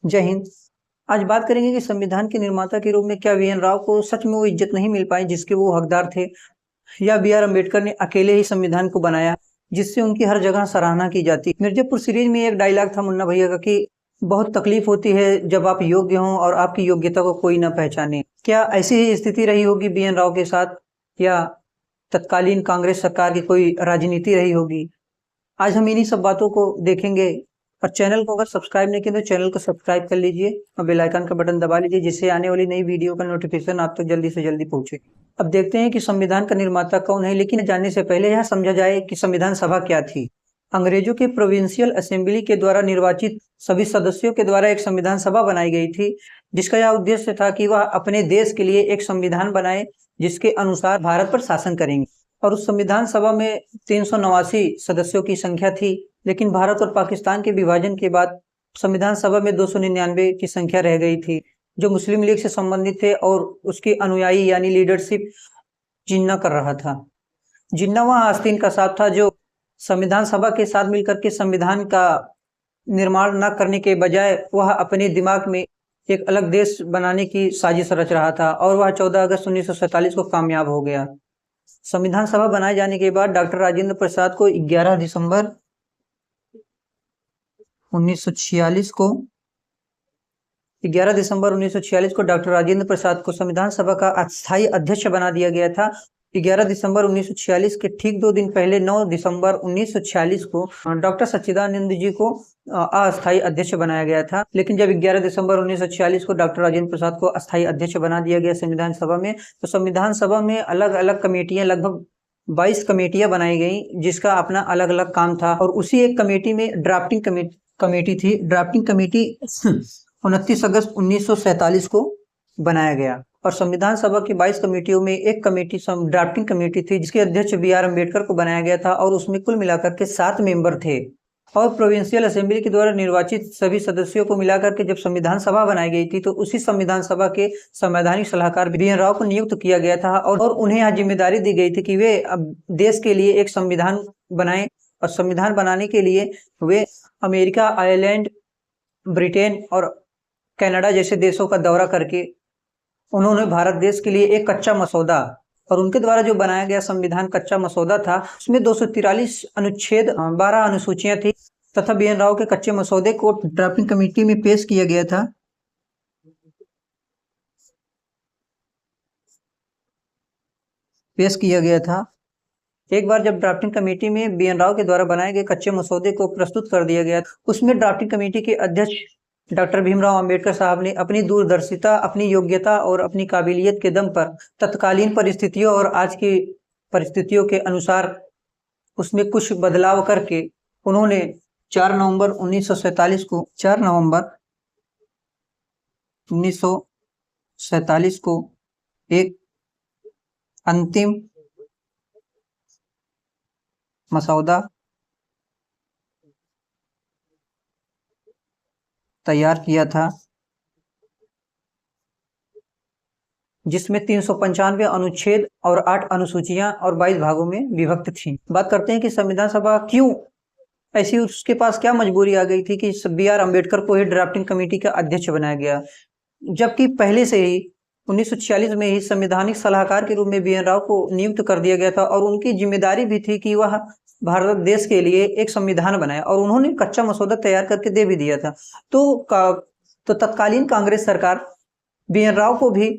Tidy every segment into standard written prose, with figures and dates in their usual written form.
जय हिंद। आज बात करेंगे कि संविधान के निर्माता के रूप में क्या वीएन राव को सच में वो इज्जत नहीं मिल पाई जिसके वो हकदार थे, या बी आर अम्बेडकर ने अकेले ही संविधान को बनाया जिससे उनकी हर जगह सराहना की जाती। मिर्जापुर सीरीज में एक डायलॉग था मुन्ना भैया का कि बहुत तकलीफ होती है जब आप योग्य हों और आपकी योग्यता को कोई न पहचाने। क्या ऐसी ही स्थिति रही होगी बी एन राव के साथ, या तत्कालीन कांग्रेस सरकार की कोई राजनीति रही होगी? आज हम इन्हीं सब बातों को देखेंगे। और चैनल को अगर सब्सक्राइब नहीं किया तो चैनल को सब्सक्राइब कर लीजिए और बेल आइकन का बटन दबा लीजिए, जिससे आने वाली नई वीडियो का नोटिफिकेशन आप तक जल्दी से जल्दी पहुंचे। अब देखते हैं कि संविधान का निर्माता कौन है, लेकिन जानने से पहले यह समझा जाए कि संविधान सभा क्या थी। अंग्रेजों के प्रोविंशियल असेंबली के द्वारा निर्वाचित सभी सदस्यों के द्वारा एक संविधान सभा बनाई गई थी, जिसका यह उद्देश्य था कि वह अपने देश के लिए एक संविधान बनाए जिसके अनुसार भारत पर शासन करेंगे। और उस संविधान सभा में 389 सदस्यों की संख्या थी, लेकिन भारत और पाकिस्तान के विभाजन के बाद संविधान सभा में 299 की संख्या रह गई थी, जो मुस्लिम लीग से संबंधित थे और उसके अनुयायी यानी लीडरशिप जिन्ना कर रहा था। जिन्ना वह आस्तीन का साथ था जो संविधान सभा के साथ मिलकर के संविधान का निर्माण न करने के बजाय वह अपने दिमाग में एक अलग देश बनाने की साजिश रच रहा था, और वह 14 अगस्त 1947 को कामयाब हो गया। संविधान सभा बनाए जाने के बाद डॉक्टर राजेंद्र प्रसाद को 11 दिसंबर 1946 को 11 दिसंबर 1946 को डॉक्टर राजेंद्र प्रसाद को संविधान सभा का अस्थायी अध्यक्ष बना दिया गया था। 11 दिसंबर 1946 के ठीक 2 दिन पहले 9 दिसंबर 1946 को डॉक्टर सच्चिदानंद जी को अस्थायी अध्यक्ष बनाया गया था। लेकिन जब 11 दिसंबर 1946 को डॉक्टर राजेंद्र प्रसाद को अस्थायी अध्यक्ष बना दिया गया संविधान सभा में, तो संविधान सभा में अलग अलग कमेटियां, लगभग 22 कमेटियां बनाई गई, जिसका अपना अलग अलग काम था। और उसी एक कमेटी में ड्राफ्टिंग कमेटी थी। ड्राफ्टिंग कमेटी 29 अगस्त 1947 को बनाया गया। और संविधान सभा की 22 कमेटियों में एक कमेटी ड्राफ्टिंग कमेटी थी, जिसके अध्यक्ष बी आर अम्बेडकर को बनाया गया था, और उसमें कुल मिलाकर के 7 मेंबर थे। और प्रोविंशियल असेंबली के द्वारा निर्वाचित सभी सदस्यों को मिलाकर के जब संविधान सभा बनाई गई थी, तो उसी संविधान सभा के संवैधानिक सलाहकार बी एन राव को नियुक्त किया गया था, और उन्हें यह जिम्मेदारी दी गई थी कि वे अब देश के लिए एक संविधान बनाएं। और संविधान बनाने के लिए वे अमेरिका, आयरलैंड, ब्रिटेन और कनाडा जैसे देशों का दौरा करके उन्होंने भारत देश के लिए एक कच्चा मसौदा, और उनके द्वारा जो बनाया गया संविधान कच्चा मसौदा था, उसमें 243 अनुच्छेद, 12 अनुसूचियां थी, तथा बी एन राव के कच्चे मसौदे को ड्राफ्टिंग कमेटी में पेश किया गया था। एक बार जब ड्राफ्टिंग कमेटी में बी एन राव के द्वारा बनाए गए कच्चे मसौदे को प्रस्तुत कर दिया गया, उसमें ड्राफ्टिंग कमेटी के अध्यक्ष डॉक्टर भीमराव अंबेडकर साहब ने अपनी दूरदर्शिता, अपनी योग्यता और अपनी काबिलियत के दम पर तत्कालीन परिस्थितियों और आज की परिस्थितियों के अनुसार उसमें कुछ बदलाव करके उन्होंने 4 नवंबर 1947 को एक अंतिम मसौदा तैयार किया था, जिसमें 395 अनुच्छेद और 8 अनुसूचियां और 22 भागों में विभक्त थी। बात करते हैं कि संविधान सभा क्यों ऐसी, उसके पास क्या मजबूरी आ गई थी कि बी आर अम्बेडकर को ही ड्राफ्टिंग कमेटी का अध्यक्ष बनाया गया, जबकि पहले से ही 1946 में ही संवैधानिक सलाहकार के रूप में बी एन राव को नियुक्त कर दिया गया था, और उनकी जिम्मेदारी भी थी कि वह भारत देश के लिए एक संविधान बनाए, और उन्होंने कच्चा मसौदा तैयार करके दे भी दिया था। तो तत्कालीन कांग्रेस सरकार बी एन राव को भी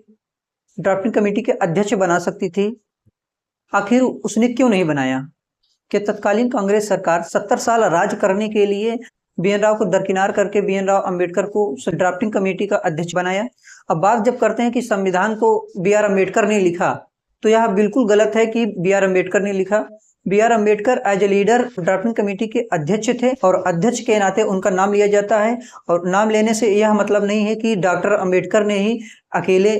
ड्राफ्टिंग कमेटी के अध्यक्ष बना सकती थी। आखिर उसने क्यों नहीं बनाया? कि तत्कालीन कांग्रेस सरकार 70 साल राज करने के लिए बी एन राव को दरकिनार करके बी एन राव अम्बेडकर को ड्राफ्टिंग कमेटी का अध्यक्ष बनाया। अब बात जब करते हैं कि संविधान को बी आर अम्बेडकर ने लिखा, तो यह बिल्कुल गलत है कि बी आर अम्बेडकर ने लिखा। B R Ambedkar as a leader drafting committee के अध्यक्ष थे, और अध्यक्ष के नाते उनका नाम लिया जाता है। और नाम लेने से यह मतलब नहीं है कि डॉक्टर अम्बेडकर ने ही अकेले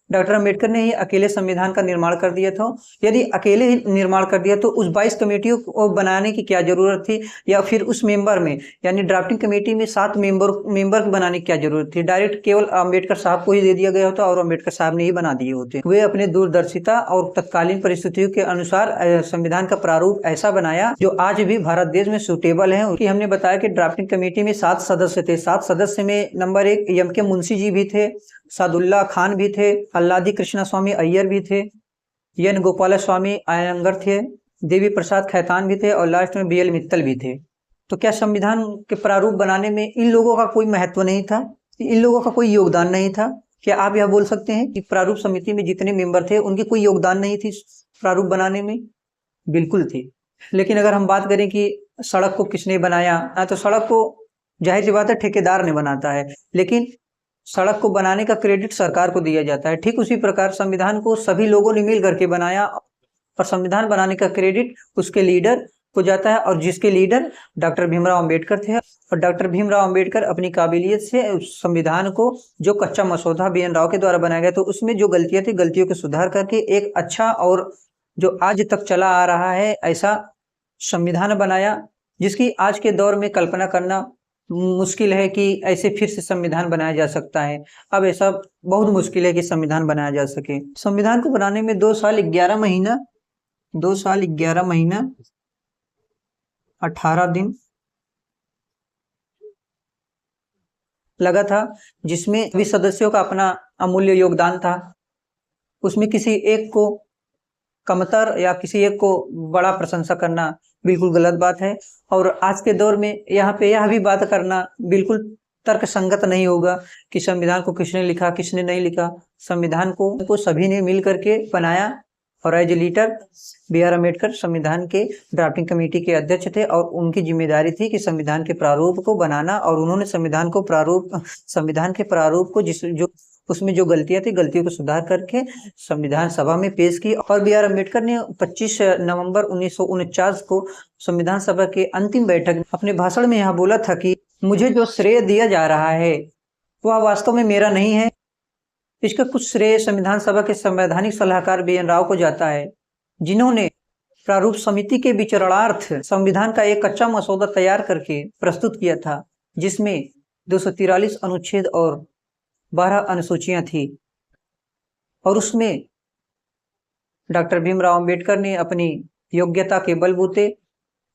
डॉक्टर अम्बेडकर ने ही अकेले संविधान का निर्माण कर दिया था। यदि अकेले ही निर्माण कर दिया तो उस 22 कमेटियों को बनाने की क्या जरूरत थी, या फिर उस मेंबर में यानी ड्राफ्टिंग कमेटी में 7 मेंबर बनाने की क्या जरूरत थी। डायरेक्ट केवल अम्बेडकर साहब को ही दे दिया गया होता और अम्बेडकर साहब ने ही बना दिए होते। वे अपने दूरदर्शिता और तत्कालीन परिस्थितियों के अनुसार संविधान का प्रारूप ऐसा बनाया जो आज भी भारत देश में सूटेबल है। उनकी हमने बताया कि ड्राफ्टिंग कमेटी में 7 सदस्य थे। 7 सदस्य में नंबर 1 एम के मुंशी जी भी थे, सादुल्ला खान भी थे, अल्लादी कृष्णा स्वामी अय्यर भी थे, एन गोपाल स्वामी अयंगर थे, देवी प्रसाद खैतान भी थे और लास्ट में BL मित्तल भी थे। तो क्या संविधान के प्रारूप बनाने में इन लोगों का कोई महत्व नहीं था? इन लोगों का कोई योगदान नहीं था? क्या आप यह बोल सकते हैं कि प्रारूप समिति में जितने मेंबर थे उनकी कोई योगदान नहीं थी प्रारूप बनाने में? बिल्कुल थी। लेकिन अगर हम बात करें कि सड़क को किसने बनाया, तो सड़क को जाहिर सी बात है ठेकेदार ने बनाता है, लेकिन सड़क को बनाने का क्रेडिट सरकार को दिया जाता है। ठीक उसी प्रकार संविधान को सभी लोगों ने मिल करके बनाया और संविधान बनाने का क्रेडिट उसके लीडर को जाता है, और जिसके लीडर डॉक्टर भीमराव अंबेडकर थे। और डॉक्टर भीमराव अंबेडकर अपनी काबिलियत से संविधान को, जो कच्चा मसौदा BN राव के द्वारा बनाया गया, तो उसमें जो गलतियां थी गलतियों को सुधार करके एक अच्छा और जो आज तक चला आ रहा है ऐसा संविधान बनाया, जिसकी आज के दौर में कल्पना करना मुश्किल है कि ऐसे फिर से संविधान बनाया जा सकता है। अब ऐसा बहुत मुश्किल है कि संविधान बनाया जा सके। संविधान को बनाने में 2 साल 11 महीना 18 दिन लगा था, जिसमें सभी सदस्यों का अपना अमूल्य योगदान था। उसमें किसी एक को कमतर या किसी एक को बड़ा प्रशंसा करना बिल्कुल गलत बात है। और आज के दौर में यहाँ पे यह भी बात करना बिल्कुल तर्क संगत नहीं होगा कि संविधान को किसने लिखा किसने नहीं लिखा। संविधान को सभी ने मिल करके बनाया और एज लीडर BR अम्बेडकर संविधान के ड्राफ्टिंग कमेटी के अध्यक्ष थे और उनकी जिम्मेदारी थी कि संविधान के प्रारूप को बनाना। और उन्होंने संविधान के प्रारूप को जो उसमें जो गलतियां थी गलतियों को सुधार करके संविधान सभा में पेश की। और BR अम्बेडकर ने 25 नवंबर 1949 को संविधान सभा के अंतिम बैठक में अपने भाषण में यह बोला था कि मुझे जो श्रेय दिया जा रहा है वह वास्तव में मेरा नहीं है। इसका कुछ श्रेय संविधान सभा के संवैधानिक सलाहकार BN राव को जाता है, जिन्होंने प्रारूप समिति के विचारार्थ संविधान का एक कच्चा मसौदा तैयार करके प्रस्तुत किया था, जिसमें 243 अनुच्छेद और 12 अनुसूचियां थी। और उसमें डॉक्टर भीमराव अंबेडकर ने अपनी योग्यता के बलबूते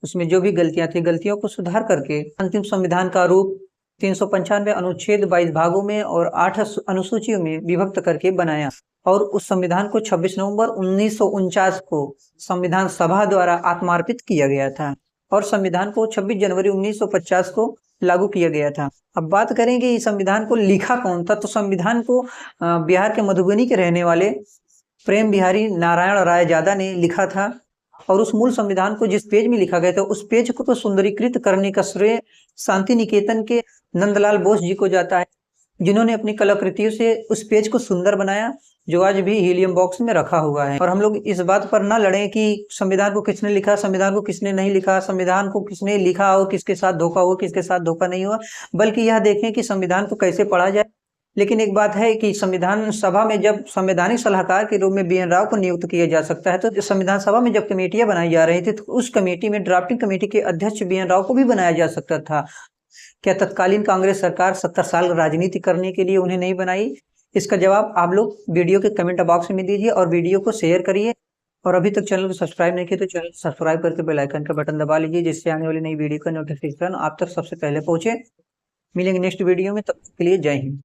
उसमें जो भी गलतियां थी गलतियों को सुधार करके अंतिम संविधान का रूप 395 अनुच्छेद 22 भागों में और 8 अनुसूचियों में विभक्त करके बनाया। और उस संविधान को 26 नवंबर 1949 को संविधान सभा द्वारा आत्मार्पित किया गया था और संविधान को 26 जनवरी 1950 को लागू किया गया था। अब बात करेंगे इस संविधान को लिखा कौन था, तो संविधान को बिहार के मधुबनी के रहने वाले प्रेम बिहारी नारायण रायजादा ने लिखा था। और उस मूल संविधान को जिस पेज में लिखा गया था उस पेज को तो सुंदरीकृत करने का श्रेय शांति निकेतन के नंदलाल बोस जी को जाता है, जिन्होंने अपनी कलाकृतियों से उस पेज को सुंदर बनाया, जो आज भी हीलियम बॉक्स में रखा हुआ है। और हम लोग इस बात पर ना लड़ें कि संविधान को किसने लिखा, संविधान को किसने नहीं लिखा, संविधान को किसने लिखा और किसके साथ धोखा हुआ किसके साथ धोखा नहीं हुआ, बल्कि यह देखें कि संविधान को कैसे पढ़ा जाए। लेकिन एक बात है कि संविधान सभा में जब संवैधानिक सलाहकार के रूप में BN राव को नियुक्त किया जा सकता है, तो संविधान सभा में जब कमेटियां बनाई जा रही थी तो उस कमेटी में ड्राफ्टिंग कमेटी के अध्यक्ष BN राव को भी बनाया जा सकता था। क्या तत्कालीन कांग्रेस सरकार 70 साल राजनीति करने के लिए उन्हें नहीं बनाई? इसका जवाब आप लोग वीडियो के कमेंट बॉक्स में दीजिए और वीडियो को शेयर करिए। और अभी तक चैनल को सब्सक्राइब नहीं किया तो चैनल सब्सक्राइब करके बेल आइकन का बटन दबा लीजिए, जिससे आने वाली नई वीडियो का नोटिफिकेशन आप तक सबसे पहले पहुंचे। मिलेंगे नेक्स्ट वीडियो में, तब तक के लिए जय हिंद।